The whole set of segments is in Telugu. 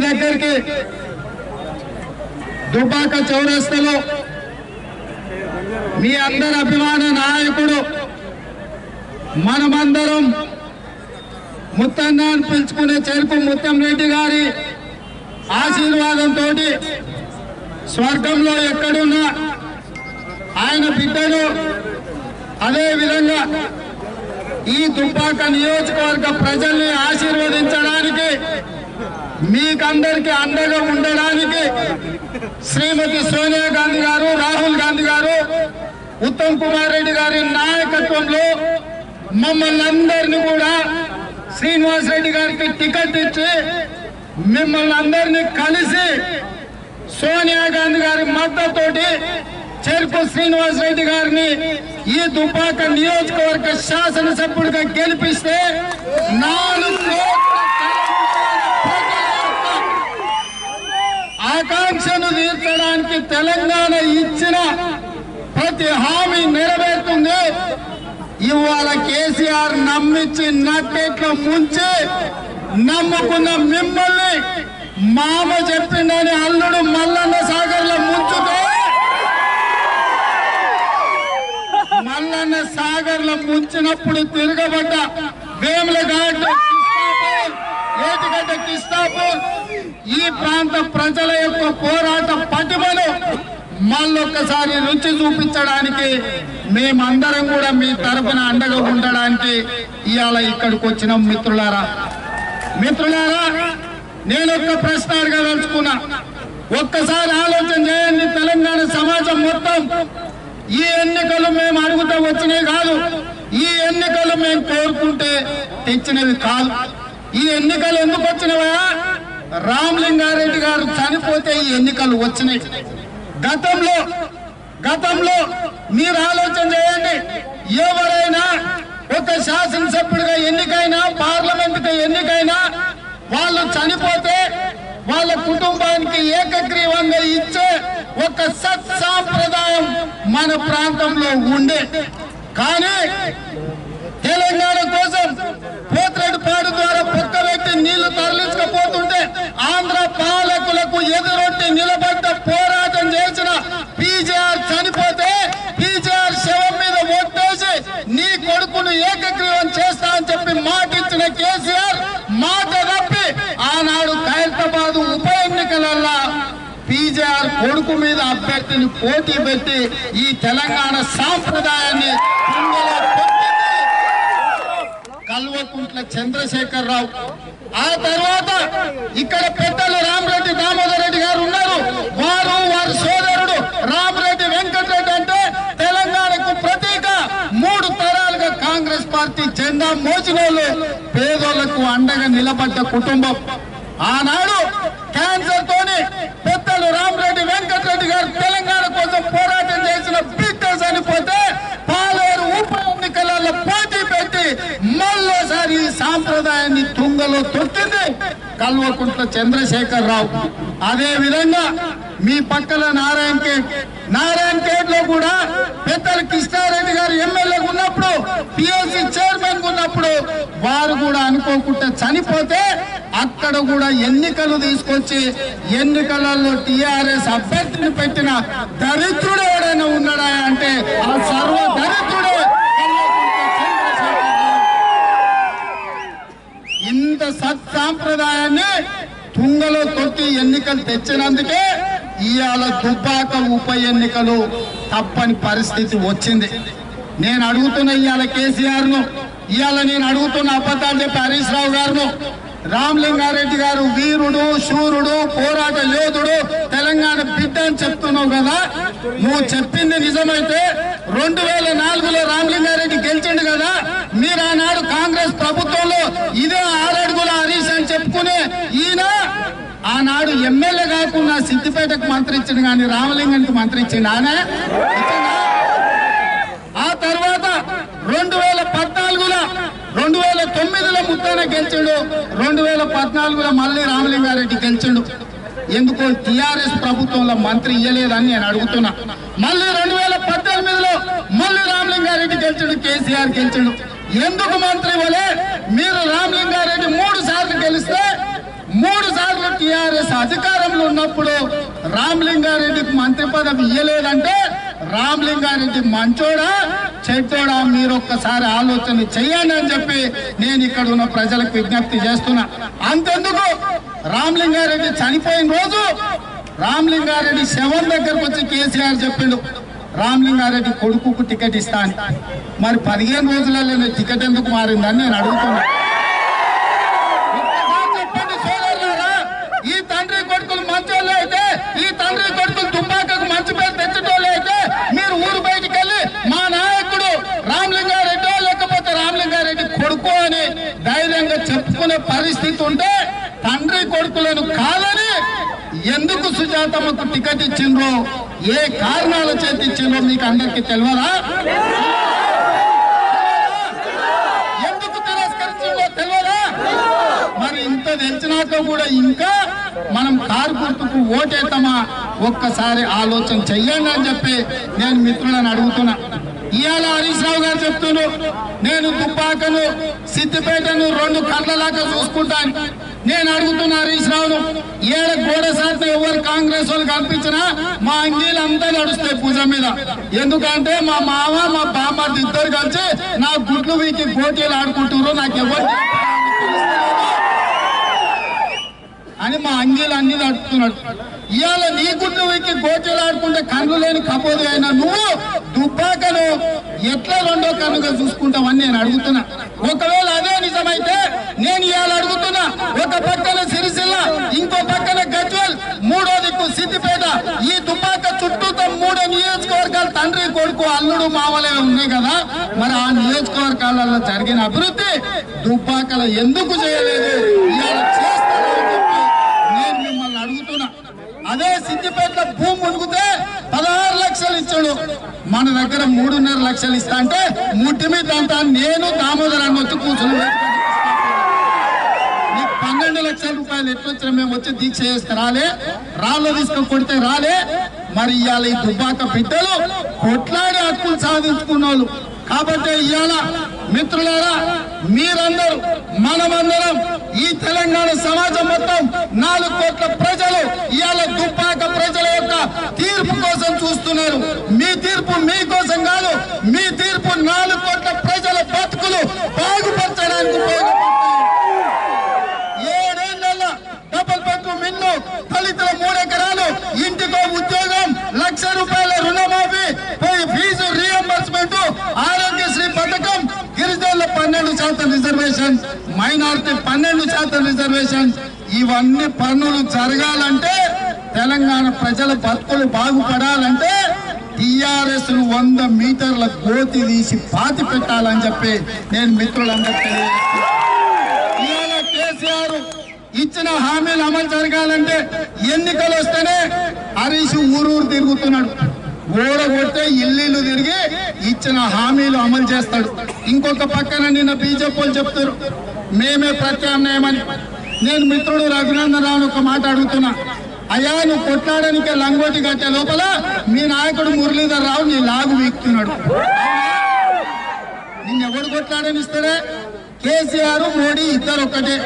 దగ్గరికి దుబ్బాక చౌరస్తాలో మీ అందరి అభిమాన నాయకుడు మనమందరం ముత్తన్న అని పిలుచుకునే చెరుకు ముత్తం రెడ్డి గారి ఆశీర్వాదంతో స్వర్గంలో ఎక్కడున్నా ఆయన బిడ్డను అదే విధంగా ఈ దుబ్బాక నియోజకవర్గ ప్రజల్ని ఆశీర్వదించడానికి మీకందరికీ అండగా ఉండడానికి శ్రీమతి సోనియా గాంధీ గారు, రాహుల్ గాంధీ గారు, ఉత్తమ్ కుమార్ రెడ్డి గారి నాయకత్వంలో మమ్మల్ని అందరినీ కూడా శ్రీనివాస్ రెడ్డి గారికి టికెట్ ఇచ్చి మిమ్మల్ని అందరినీ కలిసి సోనియా గాంధీ గారి మద్దతుతోటి చెరుకు శ్రీనివాస్ రెడ్డి గారిని ఈ దుబ్బాక నియోజకవర్గ శాసనసభ్యుడిగా గెలిపిస్తే 4 ఆకాంక్షను తీర్చడానికి తెలంగాణ ఇచ్చిన ప్రతి హామీ నెరవేరుతుంది. ఇవాళ కేసీఆర్ నమ్మించి నట్టేట్లో ముంచి నమ్ముకున్న మిమ్మల్ని మామ చెప్పిందని అల్లుడు మల్లన్న సాగర్ లో ముంచుతే మల్లన్న సాగర్ లో ముంచినప్పుడు తిరగబడ్డ వేములఘాట్, ఏటిగడ్డ, కిస్తాపూర్ ఈ ప్రాంత ప్రజల యొక్క పోరాట పటిమను మళ్ళొక్కసారి రుచి చూపించడానికి మేమందరం కూడా మీ తరఫున అండగా ఉండడానికి ఇవాళ ఇక్కడికి వచ్చిన మిత్రులారా నేను ఒక్క ప్రశ్న అడగదలుచుకున్నా. ఒక్కసారి ఆలోచన చేయండి. తెలంగాణ సమాజం మొత్తం ఈ ఎన్నికలు మేము అడుగుతూ వచ్చినవి కాదు, ఈ ఎన్నికలు మేము కోరుకుంటే తెచ్చినవి కాదు. ఈ ఎన్నికలు ఎందుకు వచ్చినవా? రామలింగారెడ్డి గారు చనిపోతే ఈ ఎన్నికలు వచ్చినాయి. గతంలో మీరు ఆలోచన చేయండి. ఎవరైనా ఒక శాసనసభ్యుడిగా ఎన్నికైనా, పార్లమెంటుగా ఎన్నికైనా వాళ్ళు చనిపోతే వాళ్ళ కుటుంబానికి ఏకగ్రీవంగా ఇచ్చే ఒక సత్సాంప్రదాయం మన ప్రాంతంలో ఉండే. కానీ తెలంగాణ కోసం పోత్రెడ్డిపాడు ద్వారా పక్కబెట్టి నీళ్లు తరలించకపోతుంటే ఆంధ్ర పాలకులకు ఎదురొట్టి నిలబడ్డ పోరాటం చేసిన పీజేఆర్ చనిపోతే పీజేఆర్ శవం మీద ఒట్టేసి నీ కొడుకును ఏకగ్రీవం చేస్తా అని చెప్పి మాట ఇచ్చిన కేసీఆర్ మాట తప్పి ఆనాడు ఖైరతాబాద్ ఉప ఎన్నికలల్లా పీజేఆర్ కొడుకు మీద అభ్యర్థిని పోటీ పెట్టి ఈ తెలంగాణ సాంప్రదాయాన్ని కల్వకుంట్ల చంద్రశేఖర్ రావు. ఆ తర్వాత ఇక్కడ పెద్దలు రామరెడ్డి దామోదర్ రెడ్డి గారు ఉన్నారు. వారి సోదరుడు రామరెడ్డి వెంకటరెడ్డి అంటే తెలంగాణకు ప్రతీక. 3 తరాలుగా కాంగ్రెస్ పార్టీ జెండా మోచినోళ్ళు, పేదోళ్లకు అండగా నిలబడ్డ కుటుంబం. ఆనాడు క్యాన్సర్ తోని పెద్దలు రామరెడ్డి వెంకటరెడ్డి గారు తెలంగాణ కోసం పోరాటం చేసిన బిడ్డ చనిపోతే పాలేరు ఉప ఎన్నికలలో పోటీ పెట్టి మళ్ళోసారి ఈ సాంప్రదాయాన్ని తుంగలో తొక్కింది కల్వకుంట్ల చంద్రశేఖర్ రావు. అదే విధంగా మీ పక్కల నారాయణ ఖేడ్ లో కూడా పెద్దలు కృష్ణారెడ్డి గారు ఎమ్మెల్యేగా ఉన్నప్పుడు, పిఎస్సి చైర్మన్ ఉన్నప్పుడు వారు కూడా అనుకోకుండా చనిపోతే అక్కడ కూడా ఎన్నికలు తీసుకొచ్చి ఎన్నికలలో టిఆర్ఎస్ అభ్యర్థిని పెట్టిన దరిద్రుడు ఎవడైనా ఉన్నాడా అంటే ఆ సర్వ దరిద్రుడే. ఇంత సత్సాంప్రదాయాన్ని తుంగలో తొక్కి ఎన్నికలు తెచ్చినందుకే ఇవాళ దుబ్బాక ఉప ఎన్నికలు తప్పని పరిస్థితి వచ్చింది. నేను అడుగుతున్న ఇవాళ కేసీఆర్ ను, ఇవాళ నేను అడుగుతున్న అబద్ధాలు చెప్పి హరీష్ రావు గారును, రామలింగారెడ్డి గారు వీరుడు, శూరుడు, పోరాట యోధుడు, తెలంగాణ బిడ్డ అని చెప్తున్నావు కదా. నువ్వు చెప్పింది నిజమైతే 2004లో రామలింగారెడ్డి గెలిచిండు కదా. మీరు ఆనాడు కాంగ్రెస్ ప్రభుత్వంలో ఇదే 6 అడుగుల హరీష్ అని చెప్పుకునే ఈయన ఆనాడు ఎమ్మెల్యే కాకుండా సిద్దిపేటకు మంత్రి ఇచ్చిండు, కానీ రామలింగానికి మంత్రి ఇచ్చిండు ఆనే. ఆ తర్వాత 2009లో ముత్తాన గెలిచిండు, 2014లో మళ్ళీ రామలింగారెడ్డి గెలిచిండు. ఎందుకో టిఆర్ఎస్ ప్రభుత్వంలో మంత్రి ఇయ్యలేదని నేను అడుగుతున్నా. మళ్ళీ 2018లో మళ్ళీ రామలింగారెడ్డి గెలిచిండు, కేసీఆర్ గెలిచిండు. ఎందుకు మంత్రి ఇవ్వలే? మీరు రామలింగారెడ్డి 3 సార్లు గెలిస్తే 3 సార్లు టిఆర్ఎస్ అధికారంలో ఉన్నప్పుడు రామలింగారెడ్డికి మంత్రి పదవి ఇయ్యలేదంటే రామలింగారెడ్డి మంచోడా చెడ్డోడా మీరు ఒక్కసారి ఆలోచన చెయ్యండి అని చెప్పి నేను ఇక్కడ ఉన్న ప్రజలకు విజ్ఞప్తి చేస్తున్నా. అంతెందుకు రామలింగారెడ్డి చనిపోయిన రోజు రామలింగారెడ్డి శవం దగ్గరకు వచ్చి కేసీఆర్ చెప్పిండు రామలింగారెడ్డి కొడుకుకు టికెట్ ఇస్తా అని. మరి 15 రోజులలో టికెట్ ఎందుకు మారిందని నేను అడుగుతున్నా. చెప్పండి సోదరులారా, ఈ తండ్రి కొడుకులు మంచోళ్ళు అయితే, ఈ తండ్రి కొడుకులు దుబ్బాకకు మంచి పేరు తెచ్చటోళ్ళు అయితే మీరు ఊరు బయటికి వెళ్ళి మా నాయకుడు రామలింగారెడ్డి లేకపోతే రామలింగారెడ్డి కొడుకు అని ధైర్యంగా చెప్పుకునే పరిస్థితి ఉంటే తండ్రి కొడుకులను కాదని ఎందుకు సుజాతమ్మకు టికెట్ ఇచ్చిండ్రో, ఏ కారణాల చేతి ఇచ్చిండ్రో మీకు అందరికి తెలియదా? ఎందుకు తిరస్కరించిందో తెలియదా? మరి ఇంత తెలిసినాక కూడా ఇంకా మనం కారు గుర్తుకు ఓటేస్తామా? ఒక్కసారి ఆలోచన చెయ్యండి అని చెప్పి నేను మిత్రులను అడుగుతున్నా. ఇవాళ హరీష్ రావు గారు చెప్తున్నారు నేను దుబ్బాకను సిద్దిపేటను 2 కళ్ళలాగా చూసుకుంటాను. నేను అడుగుతున్నా హరీష్ రావును, ఏడ గోడ శాతం ఎవరు కాంగ్రెస్ వాళ్ళు కనిపించినా మా అంగీలు అంతా నడుస్తాయి పూజ మీద. ఎందుకంటే మా మామ మా బామ్మర్ది ఇద్దరు కలిసి నా గుడ్లు వీకి పోటీలు ఆడుకుంటున్నారు, నాకు ఎవరు అని మా అంగీలు అన్ని నడుపుతున్నాడు. ఇవాళ నీ గుడ్లు వీకి గోటీలు ఆడుకుంటే కన్ను లేని కపోదు అయినా నువ్వు దుబ్బాకను ఎట్లా 2వ కన్నుగా చూసుకుంటావని నేను అడుగుతున్నా. ఒకవేళ అదే నిజమైతే నేను ఇవాళ అడుగుతున్నా, ఒక పక్కన సిరిసిల్ల, ఇంకో పక్కన గజ్వెల్, 3వ దిక్కు సిద్దిపేట, ఈ దుబ్బాక చుట్టూతో 3 నియోజకవర్గాలు తండ్రి కొడుకు అల్లుడు మావలే ఉన్నాయి కదా. మరి ఆ నియోజకవర్గాలలో జరిగిన అభివృద్ధి దుబ్బాకలో ఎందుకు చేయలేదు? ఇవాళ చేస్తారని చెప్పి నేను మిమ్మల్ని అడుగుతున్నా. అదే సిద్దిపేటలో భూమి మునిగితే 16 లక్షలు ఇచ్చాడు, మన దగ్గర 3.5 లక్షలు ఇస్తా అంటే ముట్టి మీద అంతా నేను దామోదరాన్ని వచ్చి కూర్చుని నీకు 12 లక్షల రూపాయలు ఎట్లొచ్చినా మేము వచ్చి దీక్ష చేస్తే రాలే, రాళ్ళు తీసుకొని కొడితే రాలే. మరి ఇవాళ ఈ దుబ్బాక బిడ్డలు కొట్లాడి హక్కులు సాధించుకున్న వాళ్ళు కాబట్టి ఇవాళ మిత్రులారా మీరందరూ మనమందరం ఈ తెలంగాణ సమాజం మొత్తం 4 కోట్ల ప్రజలు ఇవాళ దుబ్బాక ప్రజల యొక్క తీర్పు కోసం చూస్తున్నారు. మీ తీర్పు మీకోసం కాదు, మీ తీర్పు 4 కోట్ల ప్రజల బతుకులు బాగుపరచడానికి ఉపయోగపడుతుంది. 7 ఏళ్లలో డబుల్ బెడ్రూమ్ ఇల్లు, దళితుల 3 ఎకరాలు, ఇంటికో ఉద్యోగం, 1,00,000 రూపాయల రుణమాఫీ, ఫీజు రీఎంబర్స్మెంట్, ఆరోగ్యశ్రీ పథకం, గిరిజనుల 12% రిజర్వేషన్, మైనారిటీ 12% రిజర్వేషన్. ఇవన్నీ పనులు జరగాలంటే తెలంగాణ ప్రజల బతుకులు బాగుపడాలంటే టిఆర్ఎస్ 100 మీటర్ల గోతి తీసి పాతి పెట్టాలని చెప్పి నేను మిత్రులందరికీ తెలియజేస్తున్నాను. ఇవాళ కేసీఆర్ ఇచ్చిన హామీలు అమలు జరగాలంటే ఎన్నికలు వస్తేనే హరీష్ ఊరు తిరుగుతున్నాడు. ఓడగొడితే ఇల్లు తిరిగి ఇచ్చిన హామీలు అమలు చేస్తాడు. ఇంకొక పక్కన నిన్న బీజేపీ వాళ్ళు చెప్తారు మేమే ప్రత్యామ్నాయమని. నేను మిత్రుడు రఘునందన్ రావును ఒక మాట అడుగుతున్నా, అయ్యా నువ్వు కొట్లాడడానికి లంగోటి కట్టే లోపల మీ నాయకుడు మురళీధర్ రావు నీ లాగు వీక్తున్నాడు. నిన్నెవడు కొట్లాడనిస్తాడే? కేసీఆర్ మోడీ ఇద్దరు ఒక్కటే.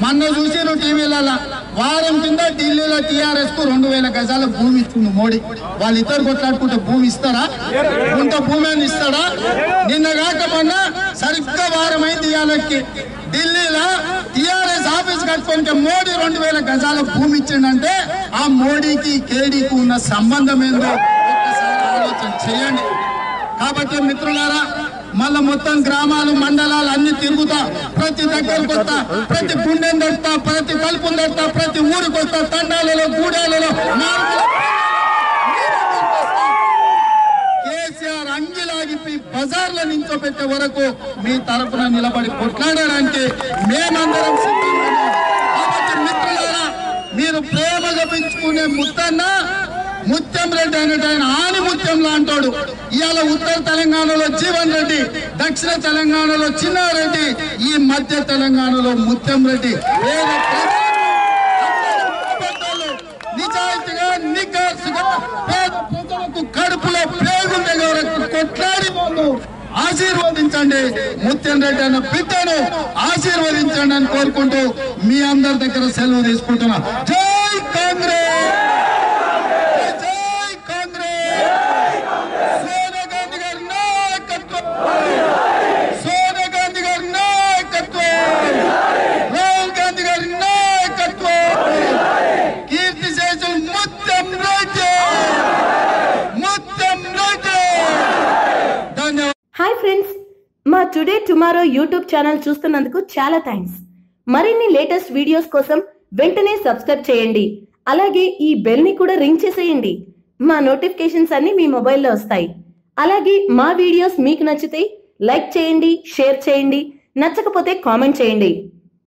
మొన్న చూసిన టీవీలలో వారం కింద ఢిల్లీలో టీఆర్ఎస్ కు 2,000 గజాల భూమి ఇచ్చింది మోడీ. వాళ్ళిద్దరు కొట్లాడుకుంటే భూమి ఇస్తారా? కొంత భూమి అని ఇస్తాడా? నిన్న కాక మొన్న సరిగ్గా వారమైంది ఇవాళకి ఢిల్లీలో టీఆర్ఎస్ ఆఫీస్ కట్టుకోనికి మోడీ 2,000 గజాల భూమి ఇచ్చిండంటే ఆ మోడీకి కేడీకి ఉన్న సంబంధం ఏందో ఒక్కసారి ఆలోచన చేయండి. కాబట్టి మిత్రులారా మళ్ళా మొత్తం గ్రామాలు మండలాలు అన్ని తిరుగుతా, ప్రతి దగ్గరకు వస్తా, ప్రతి గుండెని దొరుకుతా, ప్రతి తలుపుని దొరుకుతా, ప్రతి ఊరికి వస్తా, తండాలలో గూడాలలో కేసీఆర్ అంగిలాగిపి బజార్లో నించోబెట్టే వరకు మీ తరఫున నిలబడి కొట్లాడడానికి మేమందరం సిద్ధంగా ఉన్నాం. కాబట్టి మిత్రులారా మీరు ప్రేమగా పెంచుకునే ముత్యం రెడ్డి అనేట ఆయన ఆని ముత్యం లాంటాడు. ఇవాళ ఉత్తర తెలంగాణలో జీవన్ రెడ్డి, దక్షిణ తెలంగాణలో చిన్నారెడ్డి, ఈ మధ్య తెలంగాణలో ముత్యం రెడ్డి. నిజాయితీగా నికాసుగా పేద ప్రజలకు కడుపులో పేగుండే కొట్లాడి ఆశీర్వదించి దీవించండి, ముత్యం రెడ్డి అన్న బిడ్డను ఆశీర్వదించండి అని కోరుకుంటూ మీ అందరి దగ్గర సెలవు తీసుకుంటున్నా. జై కాంగ్రెస్, జై కాంగ్రెస్. సోనియా గాంధీ గారి నాయకత్వం, సోనియా గాంధీ గారి నాయకత్వం, రాహుల్ గాంధీ గారి నాయకత్వం, కీర్తి శేషులు ముత్యం రెడ్డి, ముత్యం రెడ్డి. ధన్యవాదాలు. హాయ్ ఫ్రెండ్స్, మా టుడే టుమారో యూట్యూబ్ ఛానల్ చూస్తున్నందుకు చాలా థ్యాంక్స్. మరిన్ని లేటెస్ట్ వీడియోస్ కోసం వెంటనే సబ్స్క్రైబ్ చేయండి. అలాగే ఈ బెల్ ని కూడా రింగ్ చేసేయండి. మా నోటిఫికేషన్స్ అన్ని మీ మొబైల్లో వస్తాయి. అలాగే మా వీడియోస్ మీకు నచ్చితే లైక్ చేయండి, షేర్ చేయండి, నచ్చకపోతే కామెంట్ చేయండి.